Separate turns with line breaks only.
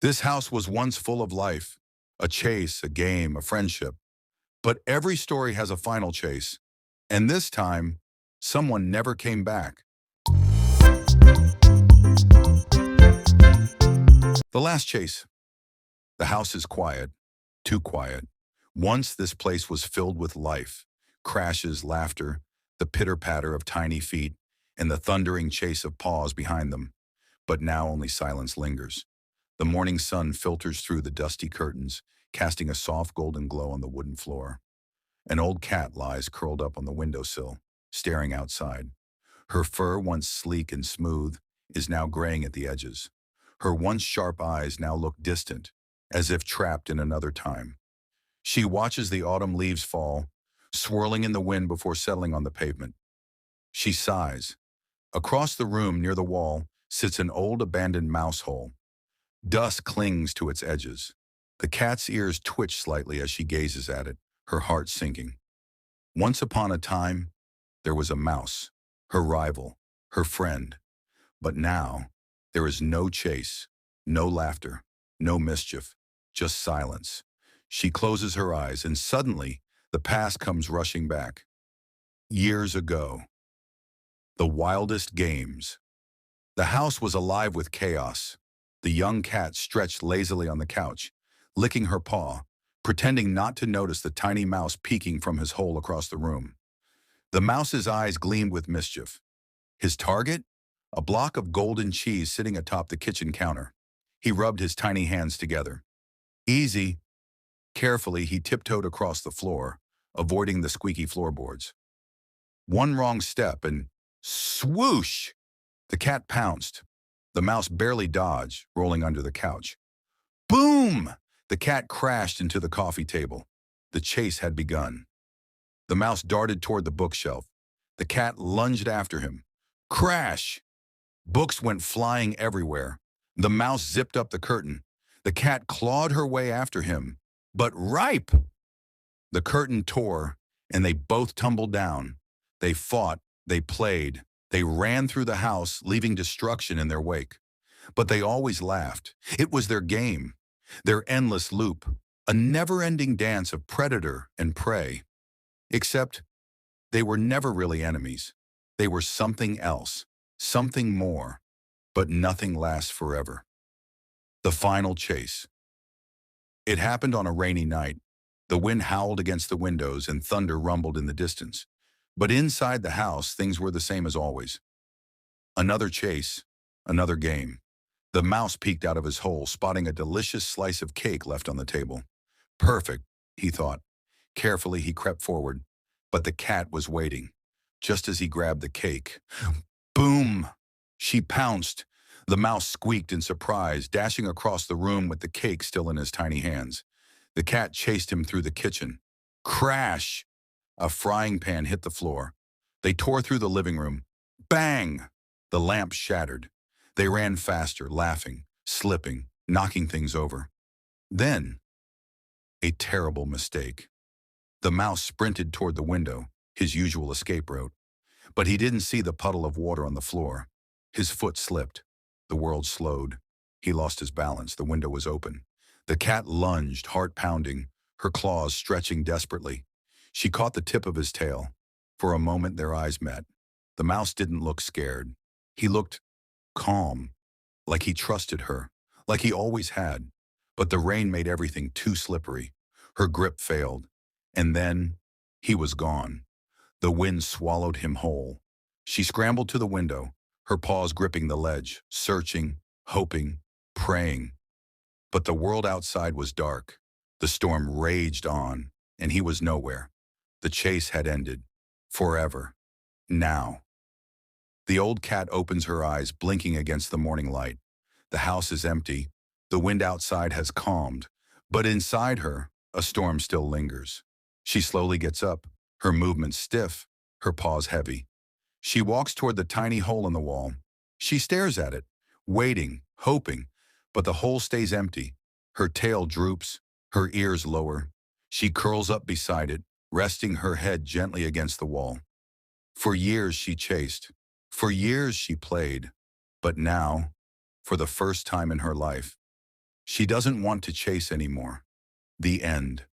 This house was once full of life, a chase, a game, a friendship. But every story has a final chase. And this time, someone never came back. The last chase. The house is quiet, too quiet. Once this place was filled with life, crashes, laughter, the pitter-patter of tiny feet, and the thundering chase of paws behind them. But now only silence lingers. The morning sun filters through the dusty curtains, casting a soft golden glow on the wooden floor. An old cat lies curled up on the windowsill, staring outside. Her fur, once sleek and smooth, is now graying at the edges. Her once sharp eyes now look distant, as if trapped in another time. She watches the autumn leaves fall, swirling in the wind before settling on the pavement. She sighs. Across the room near the wall sits an old abandoned mouse hole. Dust clings to its edges. The cat's ears twitch slightly as she gazes at it, her heart sinking. Once upon a time, there was a mouse, her rival, her friend. But now, there is no chase, no laughter, no mischief, just silence. She closes her eyes, and suddenly, the past comes rushing back. Years ago, the wildest games. The house was alive with chaos. The young cat stretched lazily on the couch, licking her paw, pretending not to notice the tiny mouse peeking from his hole across the room. The mouse's eyes gleamed with mischief. His target? A block of golden cheese sitting atop the kitchen counter. He rubbed his tiny hands together. Easy. Carefully, he tiptoed across the floor, avoiding the squeaky floorboards. One wrong step and swoosh! The cat pounced. The mouse barely dodged, rolling under the couch. Boom! The cat crashed into the coffee table. The chase had begun. The mouse darted toward the bookshelf. The cat lunged after him. Crash! Books went flying everywhere. The mouse zipped up the curtain. The cat clawed her way after him. But ripe! The curtain tore, and they both tumbled down. They fought, they played, they ran through the house, leaving destruction in their wake. But they always laughed. It was their game, their endless loop, a never-ending dance of predator and prey. Except they were never really enemies. They were something else, something more. But nothing lasts forever. The final chase. It happened on a rainy night. The wind howled against the windows and thunder rumbled in the distance. But inside the house, things were the same as always. Another chase, another game. The mouse peeked out of his hole, spotting a delicious slice of cake left on the table. Perfect, he thought. Carefully, he crept forward, but the cat was waiting. Just as he grabbed the cake, boom! She pounced. The mouse squeaked in surprise, dashing across the room with the cake still in his tiny hands. The cat chased him through the kitchen. Crash! A frying pan hit the floor. They tore through the living room. Bang! The lamp shattered. They ran faster, laughing, slipping, knocking things over. Then, a terrible mistake. The mouse sprinted toward the window, his usual escape route. But he didn't see the puddle of water on the floor. His foot slipped. The world slowed. He lost his balance. The window was open. The cat lunged, heart pounding, her claws stretching desperately. She caught the tip of his tail. For a moment, their eyes met. The mouse didn't look scared. He looked calm, like he trusted her, like he always had. But the rain made everything too slippery. Her grip failed. And then, he was gone. The wind swallowed him whole. She scrambled to the window, her paws gripping the ledge, searching, hoping, praying. But the world outside was dark. The storm raged on, and he was nowhere. The chase had ended. Forever. Now. The old cat opens her eyes, blinking against the morning light. The house is empty. The wind outside has calmed. But inside her, a storm still lingers. She slowly gets up, her movements stiff, her paws heavy. She walks toward the tiny hole in the wall. She stares at it, waiting, hoping, but the hole stays empty. Her tail droops, her ears lower. She curls up beside it, resting her head gently against the wall. For years she chased. For years she played. But now, for the first time in her life, She doesn't want to chase anymore. The end.